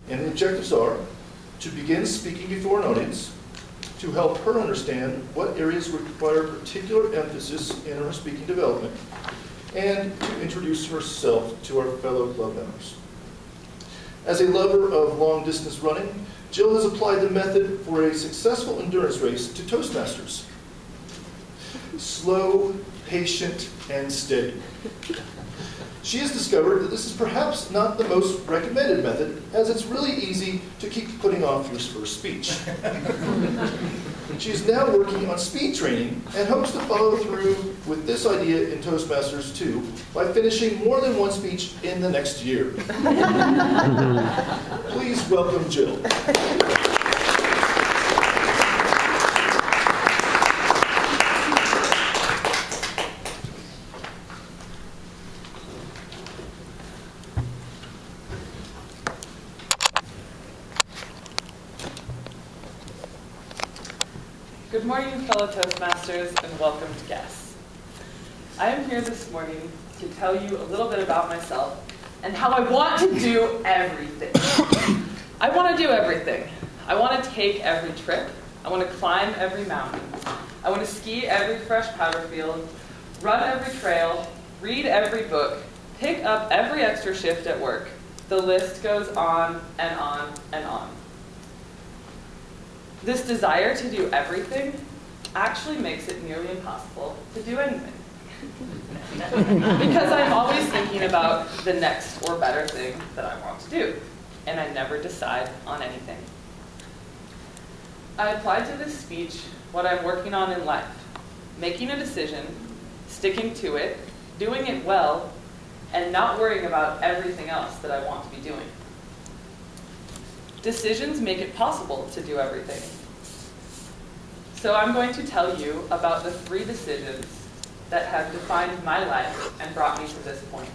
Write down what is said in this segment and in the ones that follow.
And the objectives are to begin speaking before an audience, to help her understand what areas require particular emphasis in her speaking development, and to introduce herself to our fellow club members. As a lover of long-distance running, Jill has applied the method for a successful endurance race to Toastmasters. Slow, patient, and steady. She has discovered that this is perhaps not the most recommended method, as it's really easy to keep putting off your first speech. She is now working on speed training and hopes to follow through with this idea in Toastmasters 2 by finishing more than one speech in the next year. Please welcome Jill. Good morning, fellow Toastmasters, and welcome to guests. I am here this morning to tell you a little bit about myself and how I want to do everything. I want to do everything. I want to take every trip. I want to climb every mountain. I want to ski every fresh powder field, run every trail, read every book, pick up every extra shift at work. The list goes on and on and on. This desire to do everything actually makes it nearly impossible to do anything. Because I'm always thinking about the next or better thing that I want to do, and I never decide on anything. I applied to this speech what I'm working on in life: making a decision, sticking to it, doing it well, and not worrying about everything else that I want to be doing. Decisions make it possible to do everything. So I'm going to tell you about the 3 decisions that have defined my life and brought me to this point.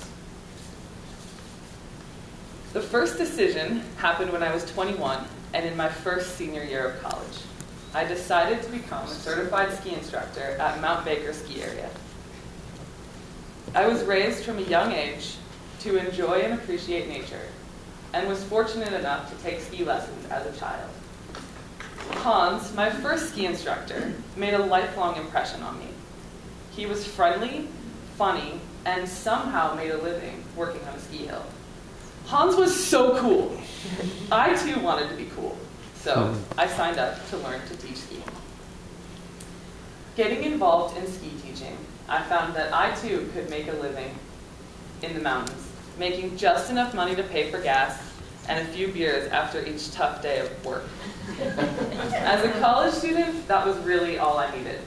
The first decision happened when I was 21 and in my first senior year of college. I decided to become a certified ski instructor at Mount Baker ski area. I was raised from a young age to enjoy and appreciate nature, and was fortunate enough to take ski lessons as a child. Hans, my first ski instructor, made a lifelong impression on me. He was friendly, funny, and somehow made a living working on a ski hill. Hans was so cool. I too wanted to be cool, so I signed up to learn to teach skiing. Getting involved in ski teaching, I found that I too could make a living in the mountains, making just enough money to pay for gas and a few beers after each tough day of work. As a college student, that was really all I needed.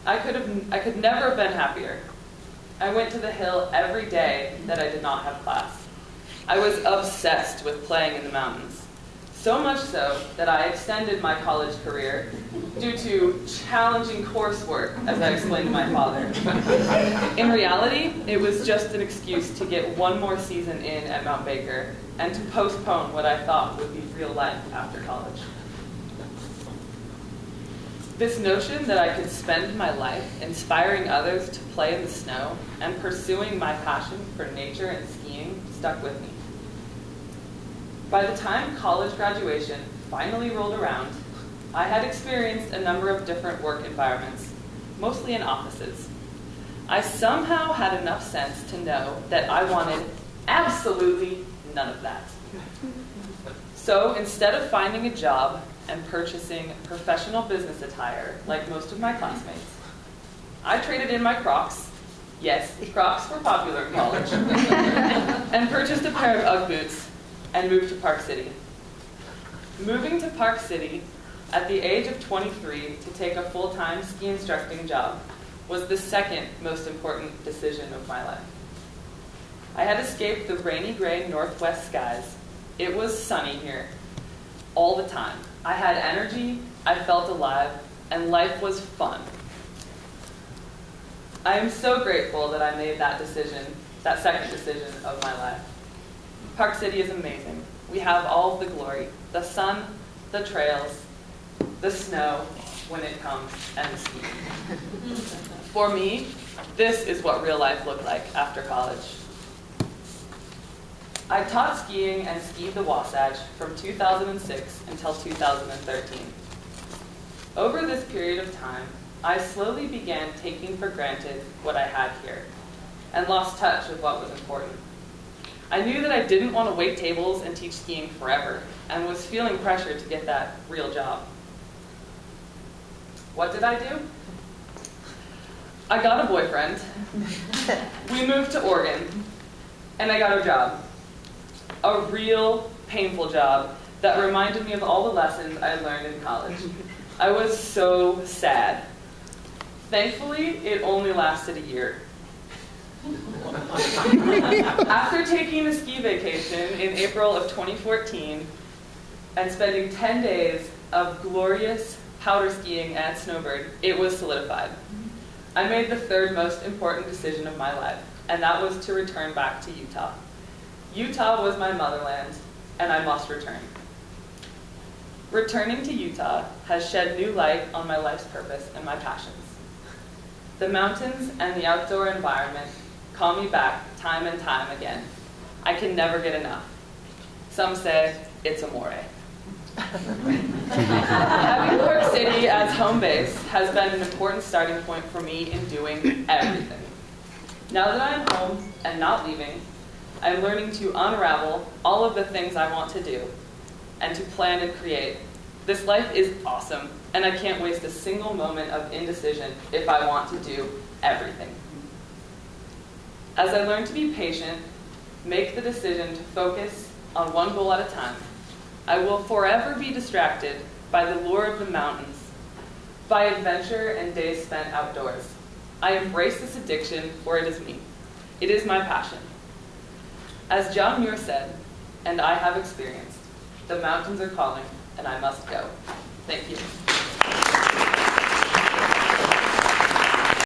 I could never have been happier. I went to the hill every day that I did not have class. I was obsessed with playing in the mountains, so much so that I extended my college career due to challenging coursework, as I explained to my father. In reality, it was just an excuse to get one more season in at Mount Baker and to postpone what I thought would be real life after college. This notion that I could spend my life inspiring others to play in the snow and pursuing my passion for nature and skiing stuck with me. By the time college graduation finally rolled around, I had experienced a number of different work environments, mostly in offices. I somehow had enough sense to know that I wanted absolutely none of that. So instead of finding a job and purchasing professional business attire like most of my classmates, I traded in my Crocs. Yes, Crocs were popular in college. And purchased a pair of Ugg boots and moved to Park City. Moving to Park City at the age of 23 to take a full-time ski instructing job was the second most important decision of my life. I had escaped the rainy gray northwest skies. It was sunny here all the time. I had energy, I felt alive, and life was fun. I am so grateful that I made that decision, that second decision of my life. Park City is amazing. We have all of the glory, the sun, the trails, the snow when it comes, and the skiing. For me, this is what real life looked like after college. I taught skiing and skied the Wasatch from 2006 until 2013. Over this period of time, I slowly began taking for granted what I had here and lost touch with what was important. I knew that I didn't want to wait tables and teach skiing forever and was feeling pressure to get that real job. What did I do? I got a boyfriend, we moved to Oregon, and I got a job. A real painful job that reminded me of all the lessons I learned in college. I was so sad. Thankfully, it only lasted a year. After taking a ski vacation in April of 2014 and spending 10 days of glorious powder skiing at Snowbird, it was solidified. I made the third most important decision of my life, and that was to return back to Utah. Utah was my motherland, and I must return. Returning to Utah has shed new light on my life's purpose and my passions. The mountains and the outdoor environment call me back time and time again. I can never get enough. Some say it's amore. Having Park City as home base has been an important starting point for me in doing everything. Now that I am home and not leaving, I'm learning to unravel all of the things I want to do and to plan and create. This life is awesome, and I can't waste a single moment of indecision if I want to do everything. As I learn to be patient, make the decision to focus on one goal at a time, I will forever be distracted by the lure of the mountains, by adventure and days spent outdoors. I embrace this addiction, for it is me. It is my passion. As John Muir said, and I have experienced, the mountains are calling, and I must go. Thank you.